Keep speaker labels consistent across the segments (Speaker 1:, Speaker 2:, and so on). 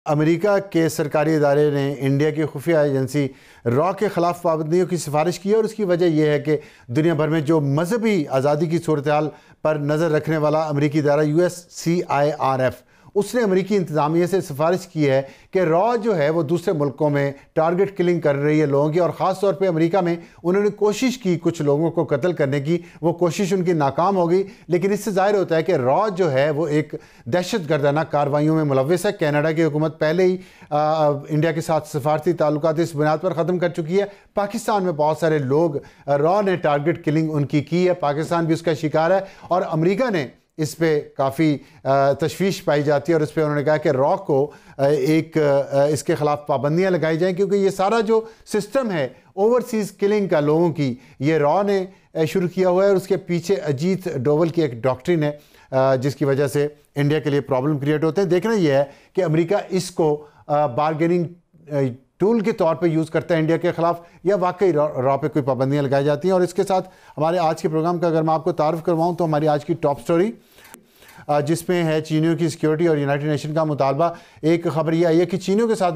Speaker 1: امریکہ کے سرکاری ادارے نے انڈیا کی خفیہ ایجنسی را کے خلاف پابندیوں کی سفارش کی ہے، اور اس کی وجہ یہ ہے کہ دنیا بھر میں جو مذہبی آزادی کی صورتحال پر نظر رکھنے والا امریکی ادارہ USCIRF اس نے امریکی انتظامیہ سے سفارش کی ہے کہ را جو ہے وہ دوسرے ملکوں میں ٹارگٹ کلنگ کر رہی ہے لوگوں کی، اور خاص طور پہ امریکہ میں انہوں نے کوشش کی کچھ لوگوں کو قتل کرنے کی، وہ کوشش ان کی ناکام ہو گئی، لیکن اس سے ظاہر ہوتا ہے کہ را جو ہے وہ ایک دہشت گردانہ کارروائیوں میں ملوث ہے۔ کینیڈا کی حکومت پہلے ہی انڈیا کے ساتھ سفارتی تعلقات اس بنیاد پر ختم کر چکی ہے۔ پاکستان میں بہت سارے لوگ را نے ٹارگٹ کلنگ ان کی ہے، پاکستان بھی اس کا شکار ہے، اور امریکہ نے اس پہ کافی تشویش پائی جاتی ہے، اور اس پہ انہوں نے کہا کہ را کو اس کے خلاف پابندیاں لگائی جائیں، کیونکہ یہ سارا جو سسٹم ہے اوورسیز کلنگ کا لوگوں کی، یہ را نے شروع کیا ہوا ہے، اور اس کے پیچھے اجیت ڈوول کی ایک ڈاکٹرن ہے جس کی وجہ سے انڈیا کے لیے پرابلم کریٹ ہوتے ہیں۔ دیکھنا یہ ہے کہ امریکہ اس کو بارگیننگ ٹول کے طور پہ یوز کرتا ہے انڈیا کے خلاف، یا واقعی را پہ کوئی پابندیاں لگائی جاتی ہیں۔ اور اس کے ساتھ ہمارے آج کے پروگرام کا اگر میں آپ کو تعارف کرواؤں تو ہماری آج کی ٹاپ سٹوری جس میں ہے چینیوں کی سیکیورٹی اور یونائٹڈ نیشن کا مطالبہ۔ ایک خبر یہ آئی ہے کہ چینیوں کے ساتھ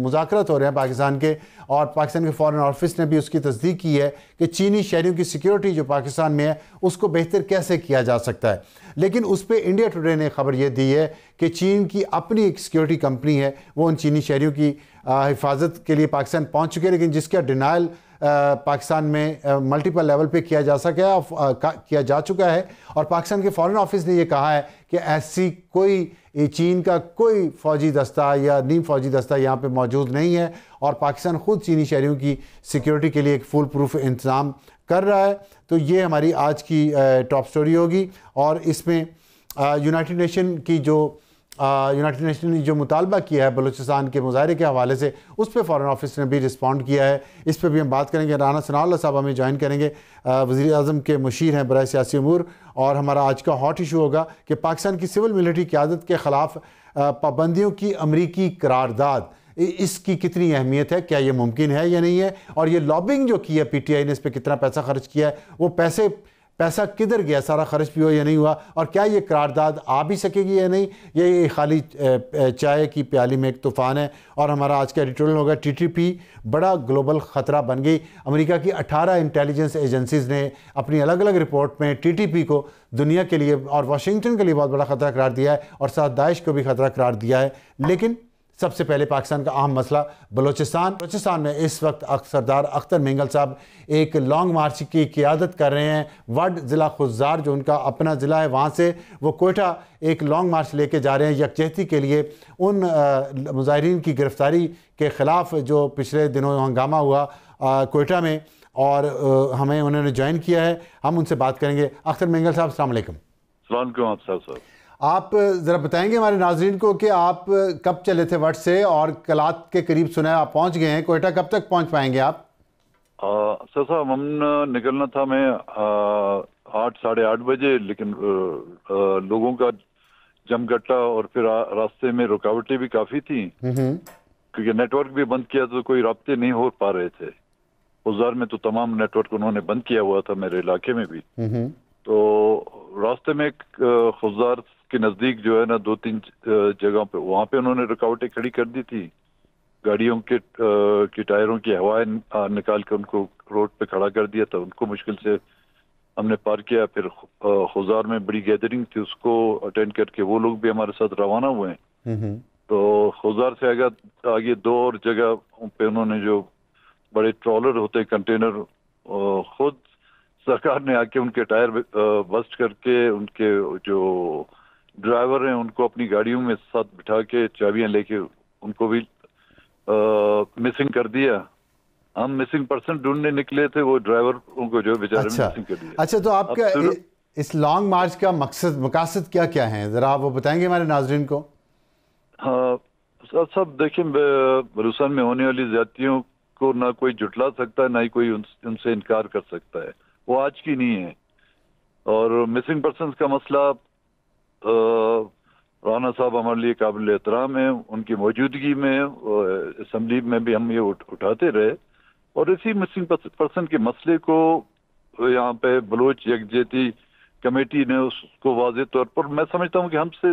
Speaker 1: مذاکرات ہو رہے ہیں پاکستان کے، اور پاکستان کے فارن آفس نے بھی اس کی تصدیق کی ہے کہ چینی شہریوں کی سیکیورٹی جو پاکستان میں ہے اس کو بہتر کیسے کیا جا سکتا ہے۔ لیکن اس پہ انڈیا ٹوڈے نے خبر یہ دی ہے کہ چین کی اپنی ایک سیکیورٹی کمپنی ہے، وہ ان چینی شہریوں کی حفاظت کے لیے پاکستان پہنچ چکے، لیکن جس کا ڈینائل پاکستان میں ملٹیپل لیول پہ کیا جا چکا ہے، اور پاکستان کے فارن آفس نے یہ کہا ہے کہ ایسی کوئی چین کا کوئی فوجی دستہ یا نیم فوجی دستہ یہاں پہ موجود نہیں ہے، اور پاکستان خود چینی شہریوں کی سیکیورٹی کے لیے ایک فول پروف انتظام کر رہا ہے۔ تو یہ ہماری آج کی ٹاپ سٹوری ہوگی، اور اس میں یونائٹڈ نیشن نے جو مطالبہ کیا ہے بلوچستان کے مظاہرے کے حوالے سے، اس پہ فارن آفس نے بھی رسپونڈ کیا ہے۔ اس پہ بھی ہم بات کریں گے۔ رانا ثناء اللہ صاحب ہمیں جوائن کریں گے، وزیر اعظم کے مشیر ہیں برائے سیاسی امور، اور ہمارا آج کا ہاٹ ایشو ہوگا کہ پاکستان کی سول ملٹری قیادت کے خلاف پابندیوں کی امریکی قرارداد، اس کی کتنی اہمیت ہے، کیا یہ ممکن ہے یا نہیں ہے، اور یہ لابنگ جو کی ہے PTI نے اس پہ کتنا پیسہ خرچ کیا ہے، وہ پیسہ کدھر گیا، سارا خرچ بھی ہوا یا نہیں ہوا، اور کیا یہ قرارداد آ بھی سکے گی یا نہیں، یہ خالی چائے کی پیالی میں ایک طوفان ہے۔ اور ہمارا آج کا ایڈیٹوریل ہوگا TTP بڑا گلوبل خطرہ بن گئی۔ امریکہ کی 18 انٹیلیجنس ایجنسیز نے اپنی الگ الگ رپورٹ میں TTP کو دنیا کے لیے اور واشنگٹن کے لیے بہت بڑا خطرہ قرار دیا ہے، اور ساتھ داعش کو بھی خطرہ قرار دیا ہے۔ لیکن سب سے پہلے پاکستان کا اہم مسئلہ بلوچستان میں اس وقت سردار اختر مینگل صاحب ایک لانگ مارچ کی قیادت کر رہے ہیں۔ وڈ ضلع خزار جو ان کا اپنا ضلع ہے، وہاں سے وہ کوئٹہ ایک لانگ مارچ لے کے جا رہے ہیں یکجہتی کے لیے ان مظاہرین کی گرفتاری کے خلاف جو پچھلے دنوں ہنگامہ ہوا کوئٹہ میں، اور ہمیں انہوں نے جوائن کیا ہے، ہم ان سے بات کریں گے۔ اختر مینگل صاحب السلام علیکم۔
Speaker 2: السلام علیکم آپ صاحب۔
Speaker 1: آپ ذرا بتائیں گے ہمارے ناظرین کو کہ آپ کب چلے تھے وٹ سے، اور کلات کے قریب سنا ہے آپ پہنچ گئے ہیں، کوئٹہ کب تک پہنچ پائیں گے آپ؟
Speaker 2: سر صاحب ہم نکلنا تھا میں 8 ساڑھے 8 بجے، لیکن لوگوں کا جم گٹا اور پھر راستے میں رکاوٹیں بھی کافی تھیں، کیونکہ نیٹ ورک بھی بند کیا تو کوئی رابطے نہیں ہو پا رہے تھے۔ خزار میں تو تمام نیٹ ورک انہوں نے بند کیا ہوا تھا، میرے علاقے میں بھی۔ تو راستے میں خزار کے نزدیک جو ہے نا 2-3 جگہوں پہ، وہاں پہ انہوں نے رکاوٹیں کھڑی کر دی تھی، گاڑیوں کے ٹائروں کی ہوائیں نکال کے ان کو روڈ پہ کھڑا کر دیا تھا، ان کو مشکل سے ہم نے پار کیا۔ پھر خزار میں بڑی گیدرنگ تھی، اس کو اٹینڈ کر کے وہ لوگ بھی ہمارے ساتھ روانہ ہوئے ہیں۔ تو خزار سے آگے 2 اور جگہ پہ انہوں نے جو بڑے ٹرالر ہوتے کنٹینر، خود سرکار نے آ کے ان کے ٹائر بسٹ کر کے ان کے جو ڈرائیور ہیں ان کو اپنی گاڑیوں میں ساتھ بٹھا کے چابیاں لے کے ان کو بھی مسنگ کر دیا۔ ہم مسنگ پرسن ڈھونڈنے نکلے تھے، وہ ڈرائیور ان کو جو بیچارے مسنگ کر دیا۔
Speaker 1: اچھا، تو آپ کا اس لانگ مارچ کا مقاصد کیا ہیں، ذرا آپ وہ بتائیں گے ہمارے ناظرین کو؟
Speaker 2: ہاں سب دیکھیں، بلوچستان میں ہونے والی زیادتیوں کو نہ کوئی جھٹلا سکتا ہے، نہ ہی کوئی ان سے انکار کر سکتا ہے، وہ آج کی نہیں ہے۔ اور مسنگ پرسنز کا مسئلہ، رانا صاحب ہمارے لیے قابل احترام ہیں، ان کی موجودگی میں اسمبلی میں بھی ہم یہ اٹھاتے رہے، اور اسی مسنگ پرسن کے مسئلے کو یہاں پہ بلوچ یکجہتی کمیٹی نے اس کو واضح طور پر، میں سمجھتا ہوں کہ ہم سے